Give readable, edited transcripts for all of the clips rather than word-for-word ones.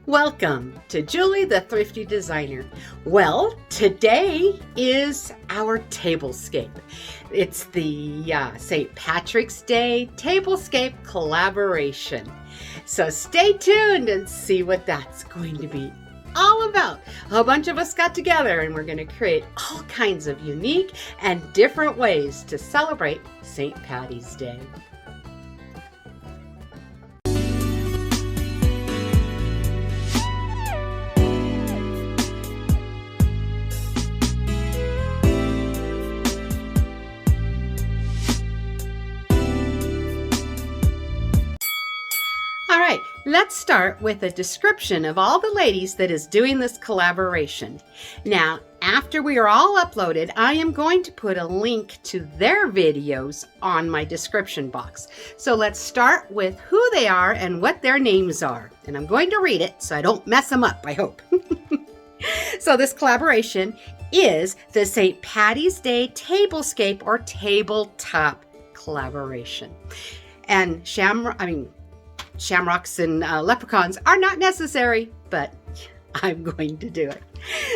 Welcome to Julie the Thrifty Designer. Well, today is our tablescape. It's the St. Patrick's Day tablescape collaboration. So stay tuned and see what that's going to be all about. A bunch of us got together and we're going to create all kinds of unique and different ways to celebrate St. Patty's Day. All right, let's start with a description of all the ladies that is doing this collaboration. Now, after we are all uploaded, I am going to put a link to their videos on my description box. So let's start with who they are and what their names are. And I'm going to read it so I don't mess them up, I hope. So this collaboration is the St. Patty's Day tablescape or tabletop collaboration. And shamrocks and leprechauns are not necessary, but I'm going to do it.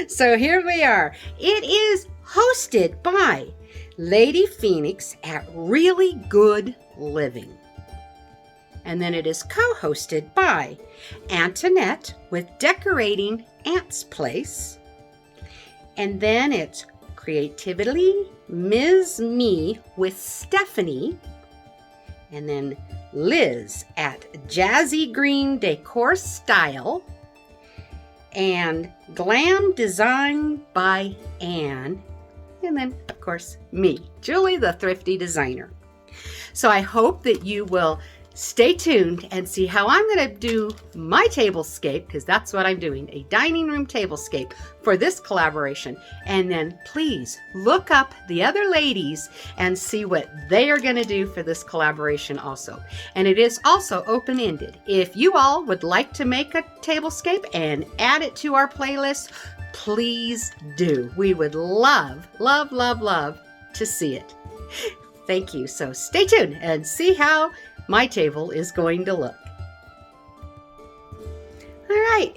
So here we are. It is hosted by Lady Phoenix at Really Good Living. And then it is co-hosted by Antonette with Decorating Aunt's Place. And then it's Creatively MsMe with Stephanie. And then Liz at Jazzigreen Decor Style, and Glam Design by Anne, and then, of course, me, Julie the Thrifty Designer. So I hope that you will stay tuned and see how I'm going to do my tablescape, because that's what I'm doing, a dining room tablescape for this collaboration. And then please look up the other ladies and see what they are going to do for this collaboration also. And it is also open-ended. If you all would like to make a tablescape and add it to our playlist, please do. We would love, love, love, love to see it. Thank you. So stay tuned and see how my table is going to look. All right,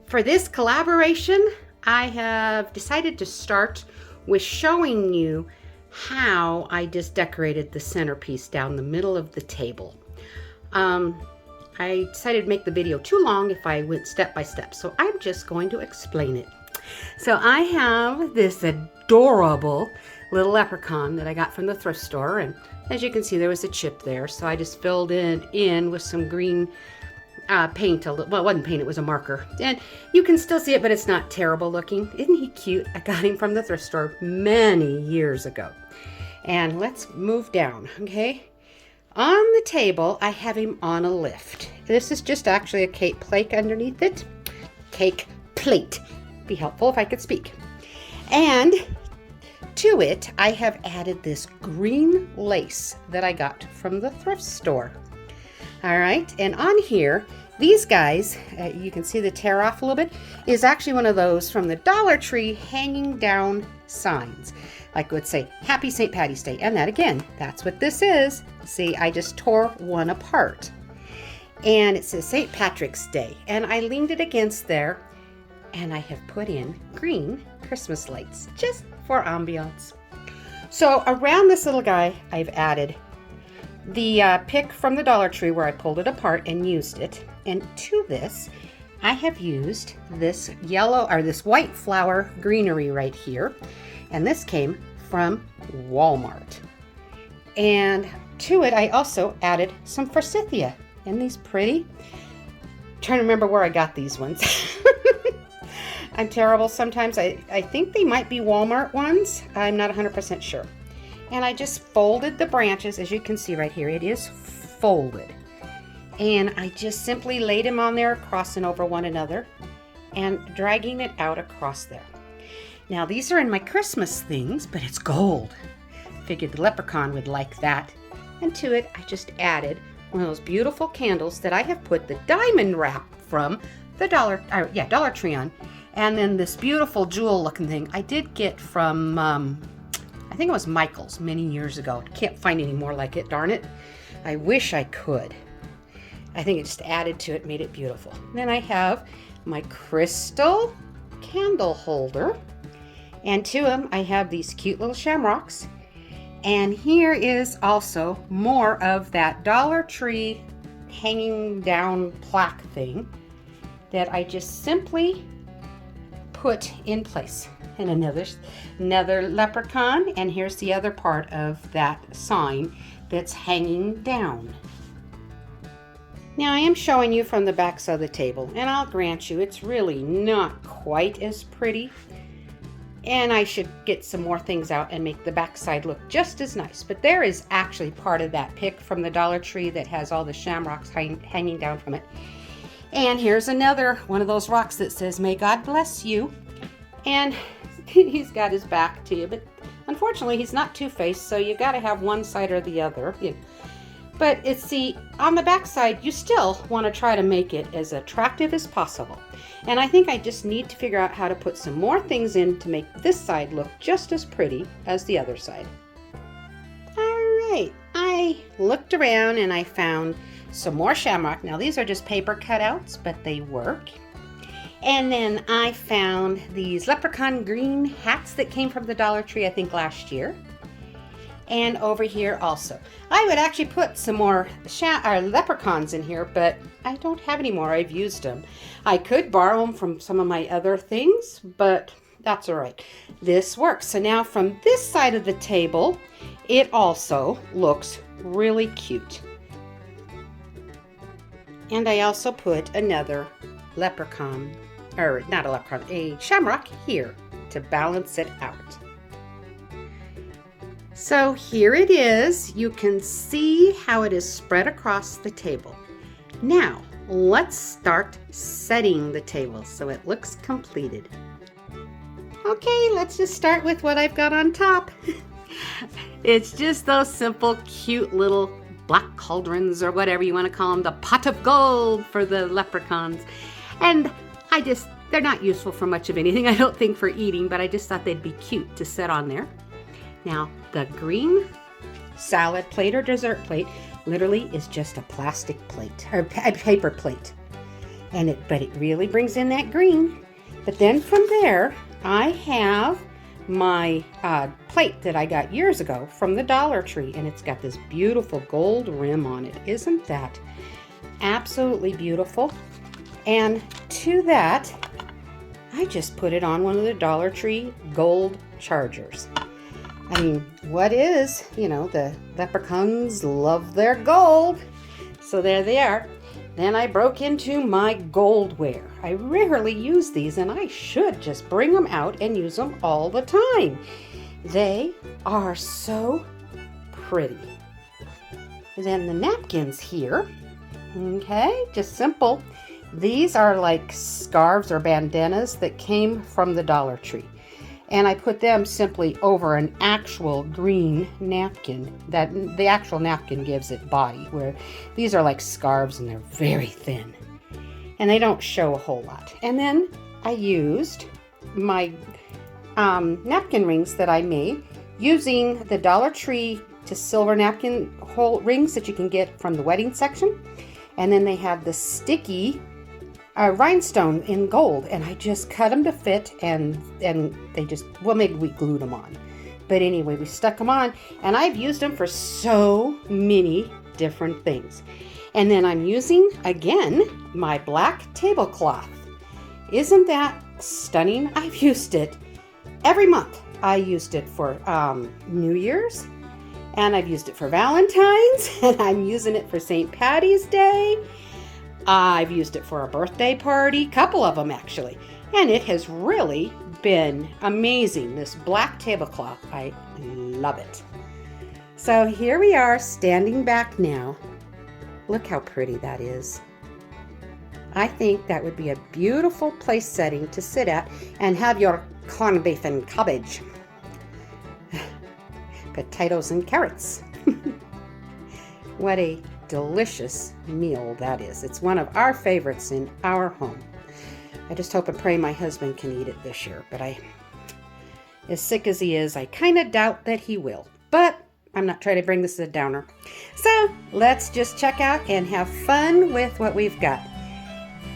for this collaboration, I have decided to start with showing you how I just decorated the centerpiece down the middle of the table. I decided to make the video too long if I went step by step, so I'm just going to explain it. So I have this adorable little leprechaun that I got from the thrift store, and as you can see, there was a chip there, so I just filled it in with some green paint. Well, it wasn't paint, it was a marker. And you can still see it, but it's not terrible looking. Isn't he cute? I got him from the thrift store many years ago. And let's move down, okay? On the table, I have him on a lift. This is just actually a cake plate underneath it. Cake plate. Be helpful if I could speak. And to it, I have added this green lace that I got from the thrift store. All right, and on here, these guys, you can see the tear off a little bit, is actually one of those from the Dollar Tree hanging down signs. Like it would say, Happy St. Patty's Day. And that again, that's what this is. See, I just tore one apart. And it says St. Patrick's Day. And I leaned it against there, and I have put in green Christmas lights, just for ambiance. So around this little guy, I've added the pick from the Dollar Tree where I pulled it apart and used it. And to this, I have used this yellow or this white flower greenery right here. And this came from Walmart. And to it, I also added some forsythia. Isn't these pretty? I'm trying to remember where I got these ones. I'm terrible sometimes. I think they might be Walmart ones. I'm not 100% sure. And I just folded the branches, as you can see right here. It is folded. And I just simply laid them on there, crossing over one another, and dragging it out across there. Now these are in my Christmas things, but it's gold. Figured the leprechaun would like that. And to it, I just added one of those beautiful candles that I have put the diamond wrap from the Dollar Tree on. And then this beautiful jewel looking thing I did get from, I think it was Michael's many years ago. Can't find any more like it, darn it. I wish I could. I think it just added to it, made it beautiful. Then I have my crystal candle holder. And to them, I have these cute little shamrocks. And here is also more of that Dollar Tree hanging down plaque thing that I just simply put in place. And another leprechaun, and here's the other part of that sign that's hanging down. Now I am showing you from the back side of the table, and I'll grant you it's really not quite as pretty, and I should get some more things out and make the back side look just as nice. But there is actually part of that pick from the Dollar Tree that has all the shamrocks hanging down from it. And here's another one of those rocks that says, "May God bless you." And he's got his back to you, but unfortunately he's not two-faced, so you got to have one side or the other. But it's on the back side, you still want to try to make it as attractive as possible. And I think I just need to figure out how to put some more things in to make this side look just as pretty as the other side. All right, I looked around and I found some more shamrock. Now these are just paper cutouts, but they work. And then I found these leprechaun green hats that came from the Dollar Tree, I think last year. And over here also. I would actually put some more leprechauns in here, but I don't have any more. I've used them. I could borrow them from some of my other things, but that's all right. This works. So now from this side of the table, it also looks really cute. And I also put another leprechaun, or not a leprechaun, a shamrock here to balance it out. So here it is. You can see how it is spread across the table. Now, let's start setting the table so it looks completed. Okay, let's just start with what I've got on top. It's just those simple, cute little black cauldrons, or whatever you want to call them, the pot of gold for the leprechauns. And they're not useful for much of anything, I don't think, for eating, but I just thought they'd be cute to set on there. Now, the green salad plate or dessert plate literally is just a plastic plate, or a paper plate. But it really brings in that green. But then from there, I have my plate that I got years ago from the Dollar Tree, and it's got this beautiful gold rim on it. Isn't that absolutely beautiful? And to that, I just put it on one of the Dollar Tree gold chargers. I mean, the leprechauns love their gold. So there they are. Then I broke into my goldware. I rarely use these, and I should just bring them out and use them all the time. They are so pretty. Then the napkins here, okay, just simple. These are like scarves or bandanas that came from the Dollar Tree. And I put them simply over an actual green napkin that the actual napkin gives it body, where these are like scarves and they're very thin. And they don't show a whole lot. And then I used my napkin rings that I made using the Dollar Tree to silver napkin rings that you can get from the wedding section. And then they have the sticky rhinestone in gold, and I just cut them to fit, and they just, well, maybe we glued them on, but anyway, we stuck them on, and I've used them for so many different things. And then I'm using again my black tablecloth. Isn't that stunning? I've used it every month. I used it for New Year's, and I've used it for Valentine's, and I'm using it for St. Patty's Day. I've used it for a birthday party, couple of them actually, and it has really been amazing. This black tablecloth, I love it. So here we are standing back now. Look how pretty that is. I think that would be a beautiful place setting to sit at and have your corned beef and cabbage, potatoes and carrots. What a delicious meal that is. It's one of our favorites in our home. I just hope and pray my husband can eat it this year, but as sick as he is, I kind of doubt that he will. But I'm not trying to bring this as a downer. So let's just check out and have fun with what we've got.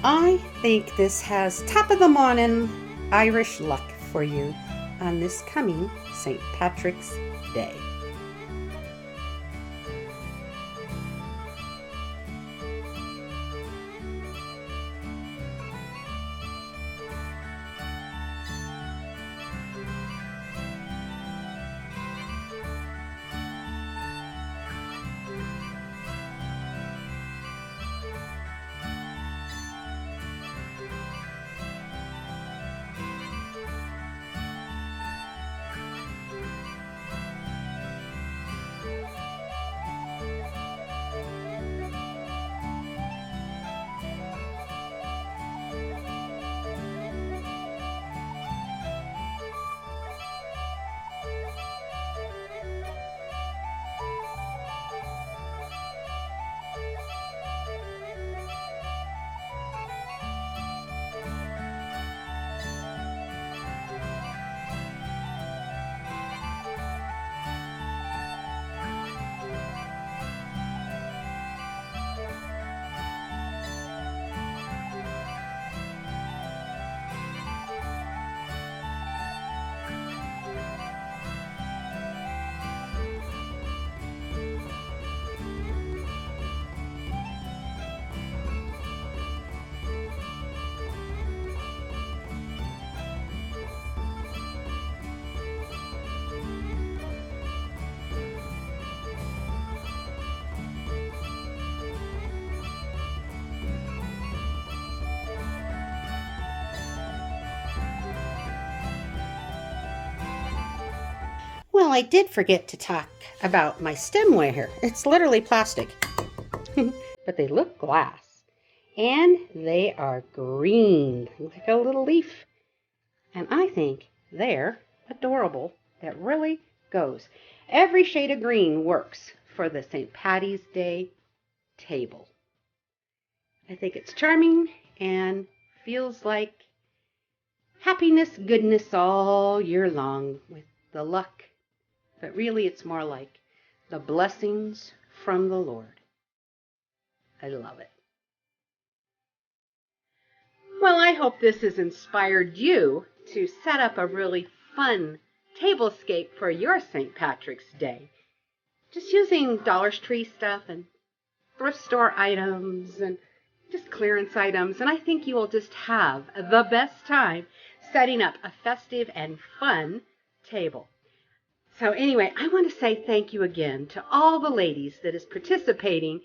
I think this has top of the morning Irish luck for you on this coming St. Patrick's Day. Well, I did forget to talk about my stemware here. It's literally plastic, but they look glass. And they are green, like a little leaf. And I think they're adorable. That really goes. Every shade of green works for the St. Patty's Day table. I think it's charming and feels like happiness, goodness all year long with the luck. But really, it's more like the blessings from the Lord. I love it. Well, I hope this has inspired you to set up a really fun tablescape for your St. Patrick's Day. Just using Dollar Tree stuff and thrift store items and just clearance items. And I think you will just have the best time setting up a festive and fun table. So anyway, I want to say thank you again to all the ladies that is participating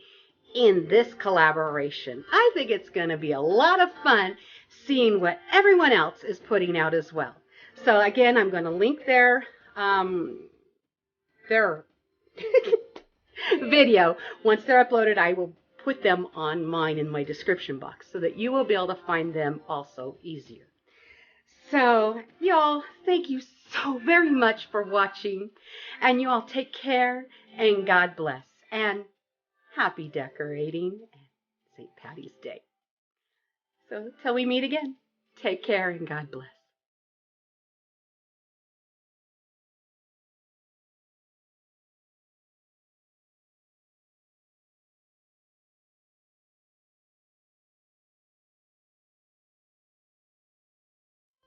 in this collaboration. I think it's going to be a lot of fun seeing what everyone else is putting out as well. So again, I'm going to link their video. Once they're uploaded, I will put them on mine in my description box so that you will be able to find them also easier. So, y'all, thank you so very much for watching. And you all take care and God bless. And happy decorating and St. Patty's Day. So, till we meet again, take care and God bless.